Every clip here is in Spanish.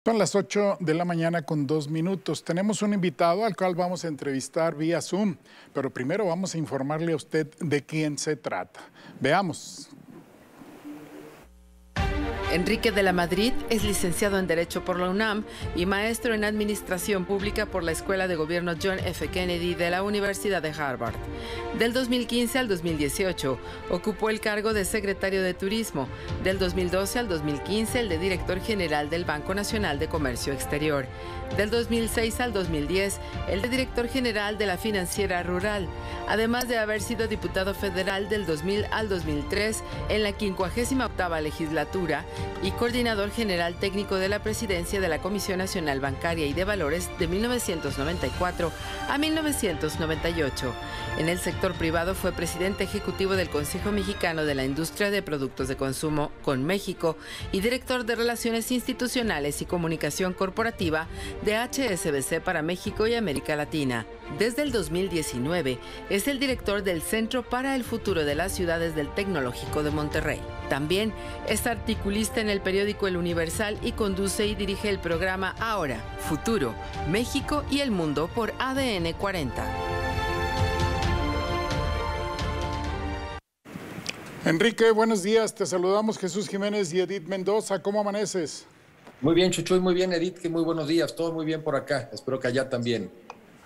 Son las 8 de la mañana con 2 minutos. Tenemos un invitado al cual vamos a entrevistar vía Zoom, pero primero vamos a informarle a usted de quién se trata. Veamos. Enrique de la Madrid es licenciado en Derecho por la UNAM y maestro en Administración Pública por la Escuela de Gobierno John F. Kennedy de la Universidad de Harvard. Del 2015 al 2018 ocupó el cargo de secretario de Turismo. Del 2012 al 2015 el de director general del Banco Nacional de Comercio Exterior. Del 2006 al 2010 el de director general de la Financiera Rural, además de haber sido diputado federal del 2000 al 2003 en la 58ª legislatura y coordinador general técnico de la presidencia de la Comisión Nacional Bancaria y de Valores de 1994 a 1998. En el sector privado fue presidente ejecutivo del Consejo Mexicano de la Industria de Productos de Consumo con México y director de Relaciones Institucionales y Comunicación Corporativa de HSBC para México y América Latina. Desde el 2019 es el director del Centro para el Futuro de las Ciudades del Tecnológico de Monterrey. También es articulista en el periódico El Universal y conduce y dirige el programa Ahora, Futuro, México y el Mundo por ADN 40. Enrique, buenos días. Te saludamos Jesús Jiménez y Edith Mendoza. ¿Cómo amaneces? Muy bien, Chuchuy, muy bien, Edith, que muy buenos días. Todo muy bien por acá. Espero que allá también.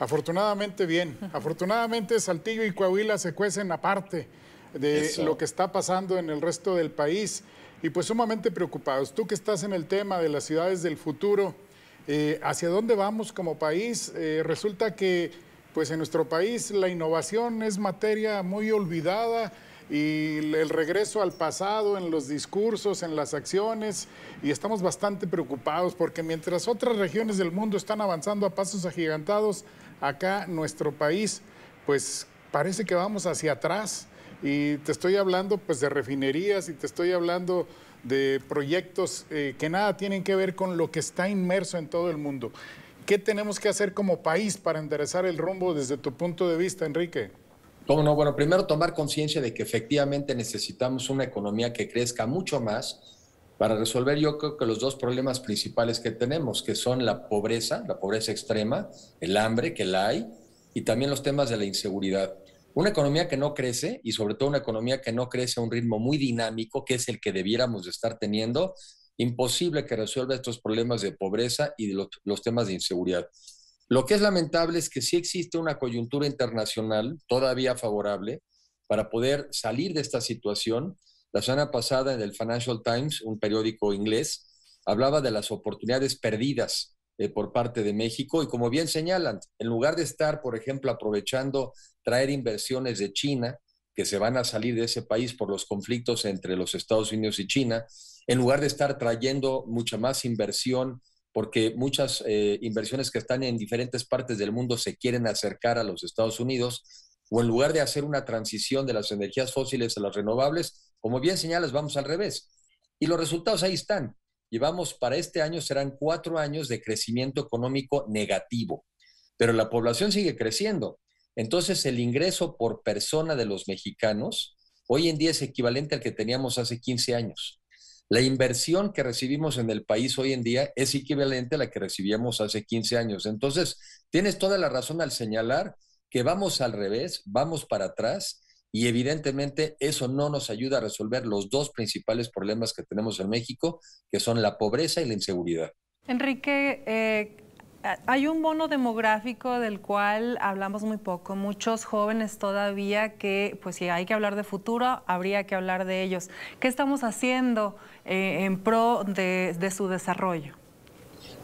Afortunadamente bien. Afortunadamente Saltillo y Coahuila se cuecen aparte de lo que está pasando en el resto del país y pues sumamente preocupados. Tú que estás en el tema de las ciudades del futuro, ¿hacia dónde vamos como país? Resulta que pues en nuestro país la innovación es materia muy olvidada y el regreso al pasado en los discursos, en las acciones, y estamos bastante preocupados porque mientras otras regiones del mundo están avanzando a pasos agigantados, acá nuestro país pues parece que vamos hacia atrás. Y te estoy hablando pues de refinerías y te estoy hablando de proyectos que nada tienen que ver con lo que está inmerso en todo el mundo. ¿Qué tenemos que hacer como país para enderezar el rumbo desde tu punto de vista, Enrique? ¿Cómo no? Bueno, primero tomar conciencia de que efectivamente necesitamos una economía que crezca mucho más para resolver yo creo que los dos problemas principales que tenemos, que son la pobreza extrema, el hambre que la hay, y también los temas de la inseguridad. Una economía que no crece, y sobre todo una economía que no crece a un ritmo muy dinámico, que es el que debiéramos de estar teniendo, imposible que resuelva estos problemas de pobreza y de los temas de inseguridad. Lo que es lamentable es que sí existe una coyuntura internacional todavía favorable para poder salir de esta situación. La semana pasada en el Financial Times, un periódico inglés, hablaba de las oportunidades perdidas por parte de México y como bien señalan, en lugar de estar, por ejemplo, aprovechando traer inversiones de China, que se van a salir de ese país por los conflictos entre los Estados Unidos y China, en lugar de estar trayendo mucha más inversión porque muchas inversiones que están en diferentes partes del mundo se quieren acercar a los Estados Unidos, o en lugar de hacer una transición de las energías fósiles a las renovables, como bien señalas, vamos al revés. Y los resultados ahí están. Llevamos para este año, serán 4 años de crecimiento económico negativo, pero la población sigue creciendo. Entonces el ingreso por persona de los mexicanos hoy en día es equivalente al que teníamos hace 15 años. La inversión que recibimos en el país hoy en día es equivalente a la que recibíamos hace 15 años. Entonces, tienes toda la razón al señalar que vamos al revés, vamos para atrás y evidentemente eso no nos ayuda a resolver los dos principales problemas que tenemos en México, que son la pobreza y la inseguridad. Enrique, hay un bono demográfico del cual hablamos muy poco. Muchos jóvenes todavía que, pues si hay que hablar de futuro, habría que hablar de ellos. ¿Qué estamos haciendo en pro de su desarrollo?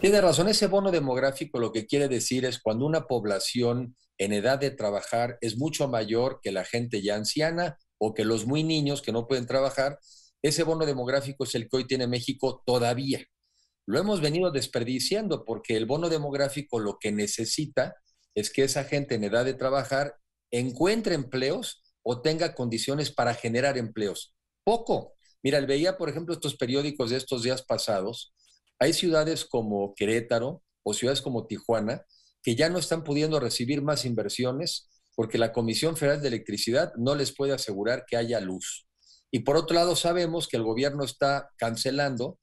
Tiene razón, ese bono demográfico lo que quiere decir es cuando una población en edad de trabajar es mucho mayor que la gente ya anciana o que los muy niños que no pueden trabajar, ese bono demográfico es el que hoy tiene México todavía. Lo hemos venido desperdiciando porque el bono demográfico lo que necesita es que esa gente en edad de trabajar encuentre empleos o tenga condiciones para generar empleos. Poco. Mira, veía, por ejemplo, estos periódicos de estos días pasados. Hay ciudades como Querétaro o ciudades como Tijuana que ya no están pudiendo recibir más inversiones porque la Comisión Federal de Electricidad no les puede asegurar que haya luz. Y por otro lado, sabemos que el gobierno está cancelando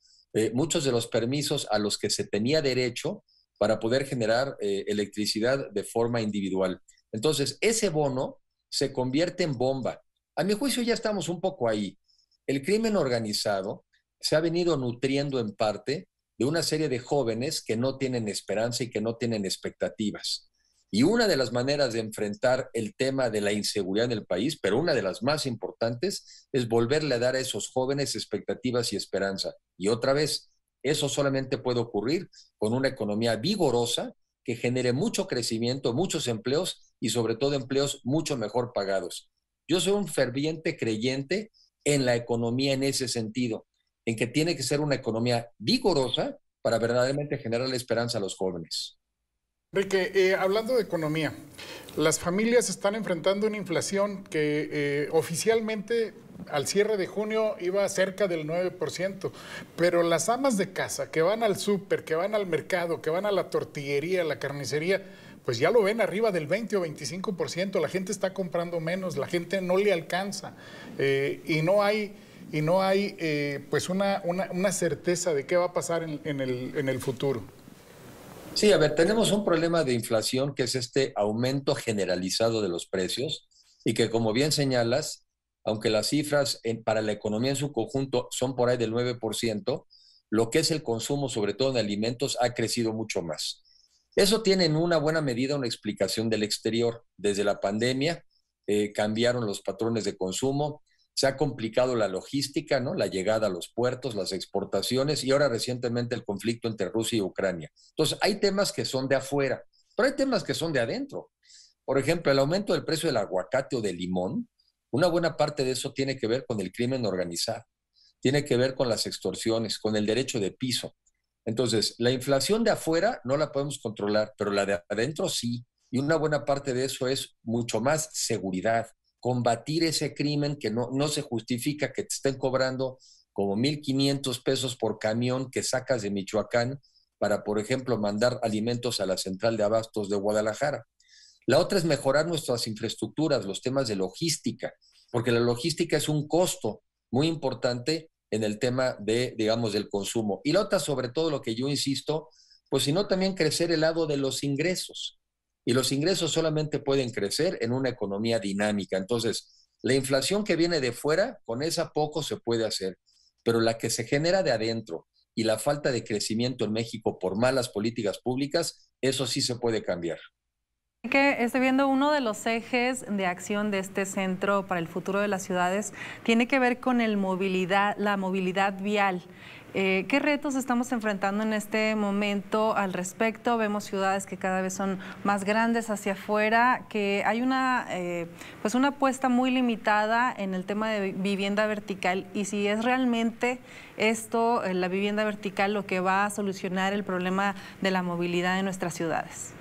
muchos de los permisos a los que se tenía derecho para poder generar electricidad de forma individual. Entonces, ese bono se convierte en bomba. A mi juicio ya estamos un poco ahí. El crimen organizado se ha venido nutriendo en parte de una serie de jóvenes que no tienen esperanza y que no tienen expectativas. Y una de las maneras de enfrentar el tema de la inseguridad en el país, pero una de las más importantes, es volverle a dar a esos jóvenes expectativas y esperanza. Y otra vez, eso solamente puede ocurrir con una economía vigorosa que genere mucho crecimiento, muchos empleos y sobre todo empleos mucho mejor pagados. Yo soy un ferviente creyente en la economía en ese sentido, en que tiene que ser una economía vigorosa para verdaderamente generar la esperanza a los jóvenes. Enrique, hablando de economía, las familias están enfrentando una inflación que oficialmente al cierre de junio iba cerca del 9%, pero las amas de casa que van al súper, que van al mercado, que van a la tortillería, a la carnicería, pues ya lo ven arriba del 20 o 25%, la gente está comprando menos, la gente no le alcanza y no hay pues una certeza de qué va a pasar en el futuro. Sí, a ver, tenemos un problema de inflación que es este aumento generalizado de los precios y que, como bien señalas, aunque las cifras para la economía en su conjunto son por ahí del 9%, lo que es el consumo, sobre todo en alimentos, ha crecido mucho más. Eso tiene en una buena medida una explicación del exterior. Desde la pandemia cambiaron los patrones de consumo, se ha complicado la logística, ¿no? La llegada a los puertos, las exportaciones y ahora recientemente el conflicto entre Rusia y Ucrania. Entonces, hay temas que son de afuera, pero hay temas que son de adentro. Por ejemplo, el aumento del precio del aguacate o del limón, una buena parte de eso tiene que ver con el crimen organizado, tiene que ver con las extorsiones, con el derecho de piso. Entonces, la inflación de afuera no la podemos controlar, pero la de adentro sí. Y una buena parte de eso es mucho más seguridad. Combatir ese crimen que no se justifica que te estén cobrando como 1,500 pesos por camión que sacas de Michoacán para, por ejemplo, mandar alimentos a la central de abastos de Guadalajara. La otra es mejorar nuestras infraestructuras, los temas de logística, porque la logística es un costo muy importante en el tema de, digamos, del consumo. Y la otra, sobre todo, lo que yo insisto, pues sino también crecer el lado de los ingresos. Y los ingresos solamente pueden crecer en una economía dinámica. Entonces, la inflación que viene de fuera, con esa poco se puede hacer, pero la que se genera de adentro y la falta de crecimiento en México por malas políticas públicas, eso sí se puede cambiar. Que estoy viendo uno de los ejes de acción de este Centro para el Futuro de las Ciudades, tiene que ver con la movilidad vial. ¿Qué retos estamos enfrentando en este momento al respecto? Vemos ciudades que cada vez son más grandes hacia afuera, que hay pues una apuesta muy limitada en el tema de vivienda vertical, y si es realmente esto, la vivienda vertical, lo que va a solucionar el problema de la movilidad en nuestras ciudades.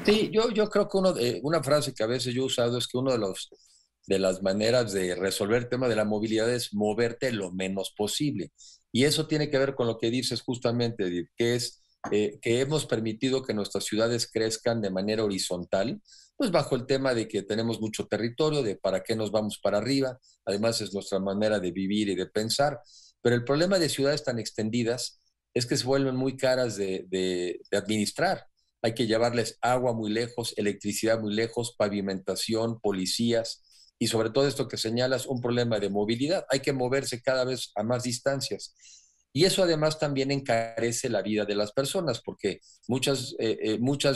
Sí, yo creo que una frase que a veces yo he usado es que uno de las maneras de resolver el tema de la movilidad es moverte lo menos posible. Y eso tiene que ver con lo que dices justamente, Edith, que es que hemos permitido que nuestras ciudades crezcan de manera horizontal, pues bajo el tema de que tenemos mucho territorio, de para qué nos vamos para arriba, además es nuestra manera de vivir y de pensar. Pero el problema de ciudades tan extendidas es que se vuelven muy caras de administrar. Hay que llevarles agua muy lejos, electricidad muy lejos, pavimentación, policías y sobre todo esto que señalas, un problema de movilidad. Hay que moverse cada vez a más distancias. Y eso además también encarece la vida de las personas porque muchas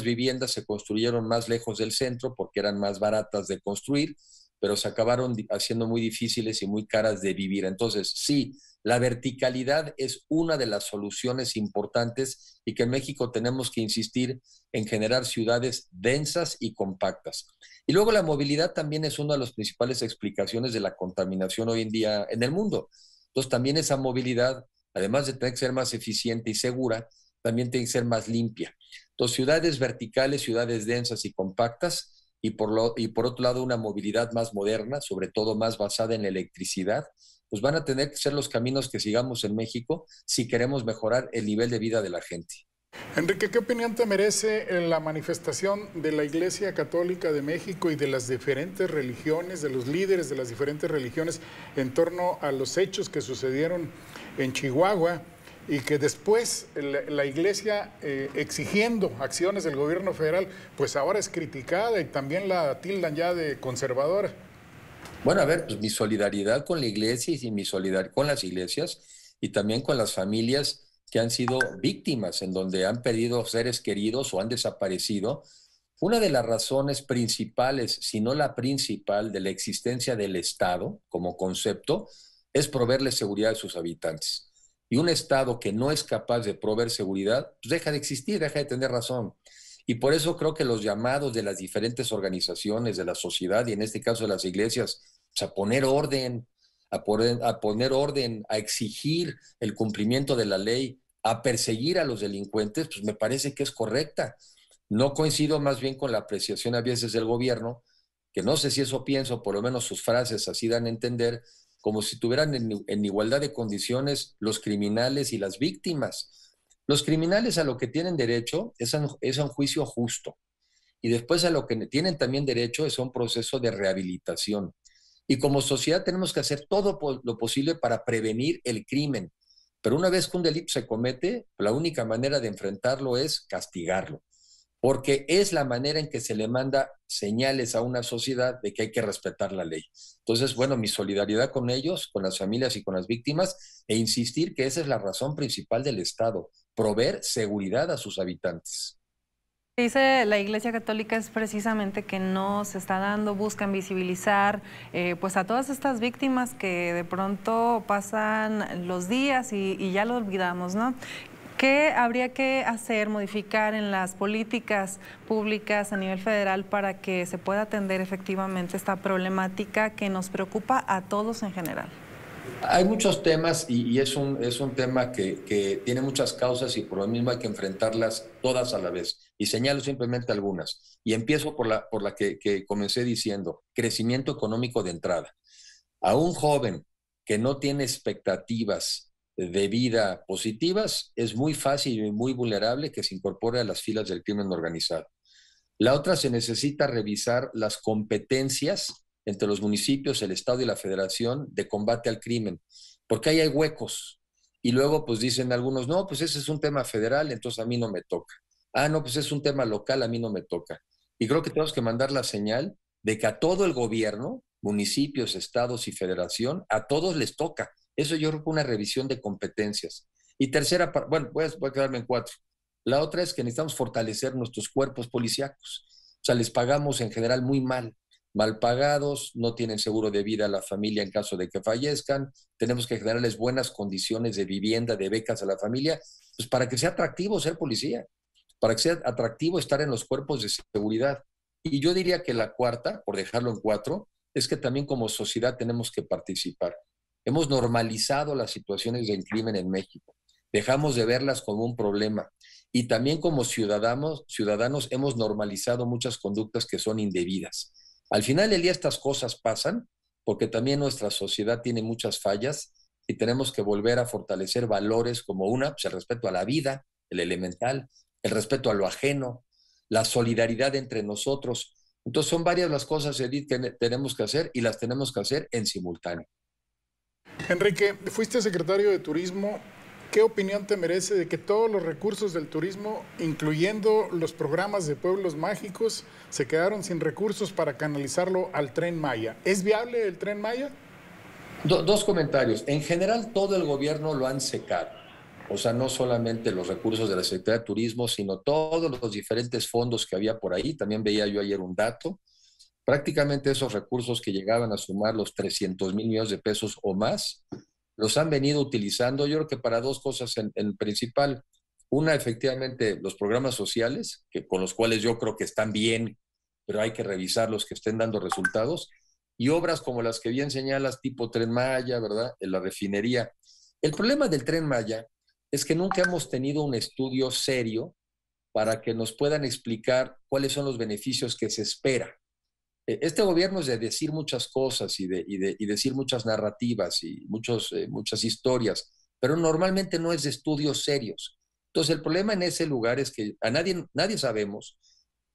viviendas se construyeron más lejos del centro porque eran más baratas de construir, pero se acabaron haciendo muy difíciles y muy caras de vivir. Entonces, sí, la verticalidad es una de las soluciones importantes y que en México tenemos que insistir en generar ciudades densas y compactas. Y luego la movilidad también es una de las principales explicaciones de la contaminación hoy en día en el mundo. Entonces también esa movilidad, además de tener que ser más eficiente y segura, también tiene que ser más limpia. Entonces ciudades verticales, ciudades densas y compactas, y por otro lado una movilidad más moderna, sobre todo más basada en la electricidad, pues van a tener que ser los caminos que sigamos en México si queremos mejorar el nivel de vida de la gente. Enrique, ¿qué opinión te merece la manifestación de la Iglesia Católica de México y de las diferentes religiones, de los líderes de las diferentes religiones en torno a los hechos que sucedieron en Chihuahua y que después la Iglesia, exigiendo acciones del gobierno federal, pues ahora es criticada y también la tildan ya de conservadora. Bueno, a ver, pues mi solidaridad con la Iglesia y mi solidaridad con las iglesias y también con las familias que han sido víctimas, en donde han perdido seres queridos o han desaparecido. Una de las razones principales, si no la principal, de la existencia del Estado como concepto es proveerle seguridad a sus habitantes. Y un Estado que no es capaz de proveer seguridad, pues deja de existir, deja de tener razón. Y por eso creo que los llamados de las diferentes organizaciones de la sociedad, y en este caso de las iglesias, pues a poner orden, a poner orden, a exigir el cumplimiento de la ley, a perseguir a los delincuentes, pues me parece que es correcta. No coincido más bien con la apreciación a veces del gobierno, que no sé si eso pienso, por lo menos sus frases así dan a entender, como si tuvieran en igualdad de condiciones los criminales y las víctimas. Los criminales a lo que tienen derecho es a un juicio justo. Y después a lo que tienen también derecho es a un proceso de rehabilitación. Y como sociedad tenemos que hacer todo lo posible para prevenir el crimen. Pero una vez que un delito se comete, la única manera de enfrentarlo es castigarlo. Porque es la manera en que se le manda señales a una sociedad de que hay que respetar la ley. Entonces, bueno, mi solidaridad con ellos, con las familias y con las víctimas, e insistir que esa es la razón principal del Estado, proveer seguridad a sus habitantes. Dice la Iglesia Católica es precisamente que no se está dando, buscan visibilizar pues a todas estas víctimas que de pronto pasan los días y ya lo olvidamos, ¿no? ¿Qué habría que hacer, modificar en las políticas públicas a nivel federal para que se pueda atender efectivamente esta problemática que nos preocupa a todos en general? Hay muchos temas y es un tema que tiene muchas causas y por lo mismo hay que enfrentarlas todas a la vez. Y señalo simplemente algunas. Y empiezo por la que comencé diciendo, crecimiento económico de entrada. A un joven que no tiene expectativas de vida positivas, es muy fácil y muy vulnerable que se incorpore a las filas del crimen organizado. La otra, se necesita revisar las competencias entre los municipios, el Estado y la Federación de combate al crimen, porque ahí hay huecos. Y luego pues dicen algunos, no, pues ese es un tema federal, entonces a mí no me toca. Ah, no, pues es un tema local, a mí no me toca. Y creo que tenemos que mandar la señal de que a todo el gobierno, municipios, estados y federación, a todos les toca. Eso yo creo que una revisión de competencias. Y tercera, bueno, voy a quedarme en 4. La otra es que necesitamos fortalecer nuestros cuerpos policíacos. O sea, les pagamos en general muy mal pagados, no tienen seguro de vida a la familia en caso de que fallezcan. Tenemos que generarles buenas condiciones de vivienda, de becas a la familia, pues para que sea atractivo ser policía, para que sea atractivo estar en los cuerpos de seguridad. Y yo diría que la cuarta, por dejarlo en 4, es que también como sociedad tenemos que participar. Hemos normalizado las situaciones del crimen en México. Dejamos de verlas como un problema. Y también como ciudadanos hemos normalizado muchas conductas que son indebidas. Al final del día estas cosas pasan porque también nuestra sociedad tiene muchas fallas y tenemos que volver a fortalecer valores como pues el respeto a la vida, el elemental, el respeto a lo ajeno, la solidaridad entre nosotros. Entonces son varias las cosas, Edith, que tenemos que hacer y las tenemos que hacer en simultáneo. Enrique, fuiste secretario de Turismo. ¿Qué opinión te merece de que todos los recursos del turismo, incluyendo los programas de pueblos mágicos, se quedaron sin recursos para canalizarlo al Tren Maya? ¿Es viable el Tren Maya? Dos comentarios. En general, todo el gobierno lo han secado. O sea, no solamente los recursos de la Secretaría de Turismo, sino todos los diferentes fondos que había por ahí. También veía yo ayer un dato. Prácticamente esos recursos que llegaban a sumar los 300,000 millones de pesos o más, los han venido utilizando, yo creo que para dos cosas en principal. Una, efectivamente, los programas sociales, con los cuales yo creo que están bien, pero hay que revisar los que estén dando resultados. Y obras como las que bien señalas, tipo Tren Maya, ¿verdad? En la refinería. El problema del Tren Maya es que nunca hemos tenido un estudio serio para que nos puedan explicar cuáles son los beneficios que se espera. Este gobierno es de decir muchas cosas y decir muchas narrativas y muchas historias, pero normalmente no es de estudios serios. Entonces el problema en ese lugar es que nadie sabemos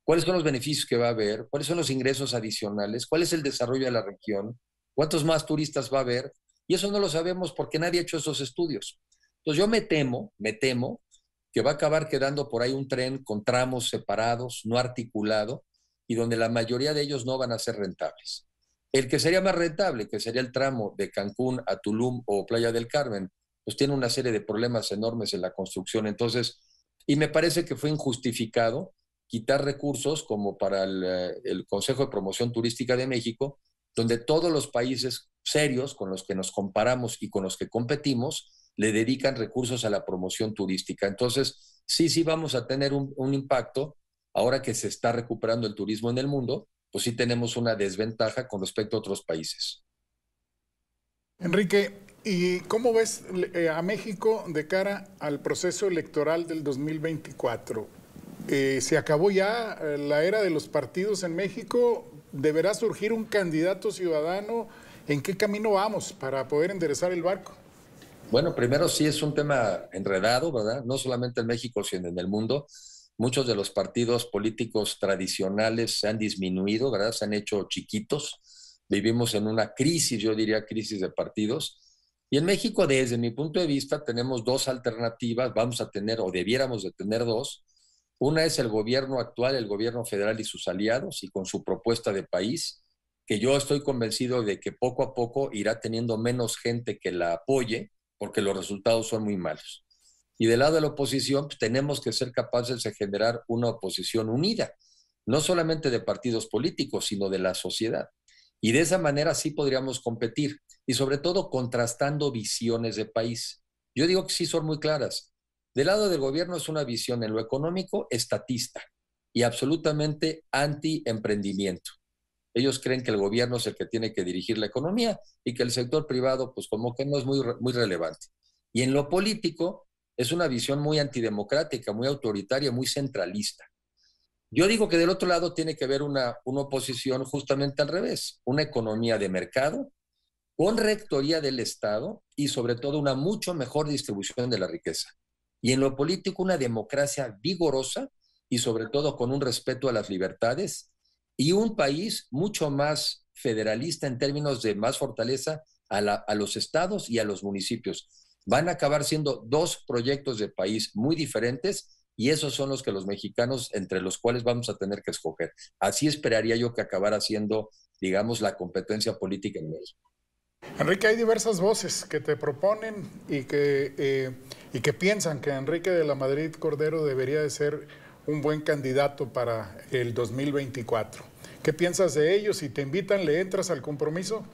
cuáles son los beneficios que va a haber, cuáles son los ingresos adicionales, cuál es el desarrollo de la región, cuántos más turistas va a haber, y eso no lo sabemos porque nadie ha hecho esos estudios. Entonces yo me temo que va a acabar quedando por ahí un tren con tramos separados, no articulado, y donde la mayoría de ellos no van a ser rentables. El que sería más rentable, que sería el tramo de Cancún a Tulum o Playa del Carmen, pues tiene una serie de problemas enormes en la construcción. Entonces, y me parece que fue injustificado quitar recursos como para el Consejo de Promoción Turística de México, donde todos los países serios con los que nos comparamos y con los que competimos le dedican recursos a la promoción turística. Entonces, sí vamos a tener un impacto. Ahora que se está recuperando el turismo en el mundo, pues sí tenemos una desventaja con respecto a otros países. Enrique, ¿y cómo ves a México de cara al proceso electoral del 2024? ¿Se acabó ya la era de los partidos en México? ¿Deberá surgir un candidato ciudadano? ¿En qué camino vamos para poder enderezar el barco? Bueno, primero sí es un tema enredado, ¿verdad? No solamente en México, sino en el mundo. Muchos de los partidos políticos tradicionales se han disminuido, ¿verdad? Se han hecho chiquitos. Vivimos en una crisis, yo diría crisis de partidos. Y en México, desde mi punto de vista, tenemos dos alternativas. Vamos a tener, o debiéramos de tener dos. Una es el gobierno actual, el gobierno federal y sus aliados, y con su propuesta de país, que yo estoy convencido de que poco a poco irá teniendo menos gente que la apoye, porque los resultados son muy malos. Y del lado de la oposición, pues tenemos que ser capaces de generar una oposición unida, no solamente de partidos políticos, sino de la sociedad. Y de esa manera sí podríamos competir, y sobre todo contrastando visiones de país. Yo digo que sí son muy claras. Del lado del gobierno es una visión en lo económico estatista y absolutamente anti-emprendimiento. Ellos creen que el gobierno es el que tiene que dirigir la economía y que el sector privado, pues como que no es muy relevante. Y en lo político es una visión muy antidemocrática, muy autoritaria, muy centralista. Yo digo que del otro lado tiene que haber una oposición justamente al revés, una economía de mercado, con rectoría del Estado y sobre todo una mucho mejor distribución de la riqueza. Y en lo político una democracia vigorosa y sobre todo con un respeto a las libertades y un país mucho más federalista en términos de más fortaleza a los estados y a los municipios. Van a acabar siendo dos proyectos de país muy diferentes y esos son los que los mexicanos, entre los cuales vamos a tener que escoger. Así esperaría yo que acabara siendo, digamos, la competencia política en México. Enrique, hay diversas voces que te proponen y que piensan que Enrique de la Madrid Cordero debería de ser un buen candidato para el 2024. ¿Qué piensas de ellos? Si te invitan, ¿le entras al compromiso?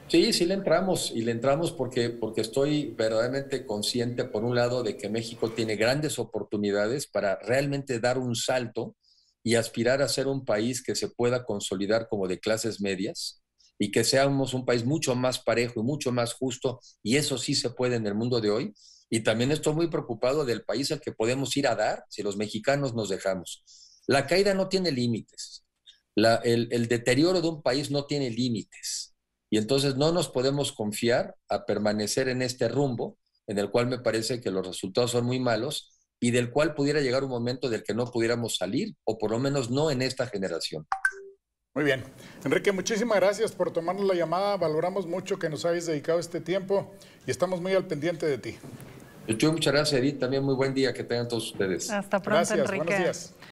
Sí le entramos y le entramos porque estoy verdaderamente consciente, por un lado, de que México tiene grandes oportunidades para realmente dar un salto y aspirar a ser un país que se pueda consolidar como de clases medias y que seamos un país mucho más parejo y mucho más justo, y eso sí se puede en el mundo de hoy. Y también estoy muy preocupado del país al que podemos ir a dar si los mexicanos nos dejamos. La caída no tiene límites. El deterioro de un país no tiene límites. Y entonces no nos podemos confiar a permanecer en este rumbo, en el cual me parece que los resultados son muy malos y del cual pudiera llegar un momento del que no pudiéramos salir, o por lo menos no en esta generación. Muy bien. Enrique, muchísimas gracias por tomarnos la llamada. Valoramos mucho que nos hayas dedicado este tiempo y estamos muy al pendiente de ti. Muchas gracias, Edith. También muy buen día que tengan todos ustedes. Hasta pronto, gracias, Enrique. Buenos días.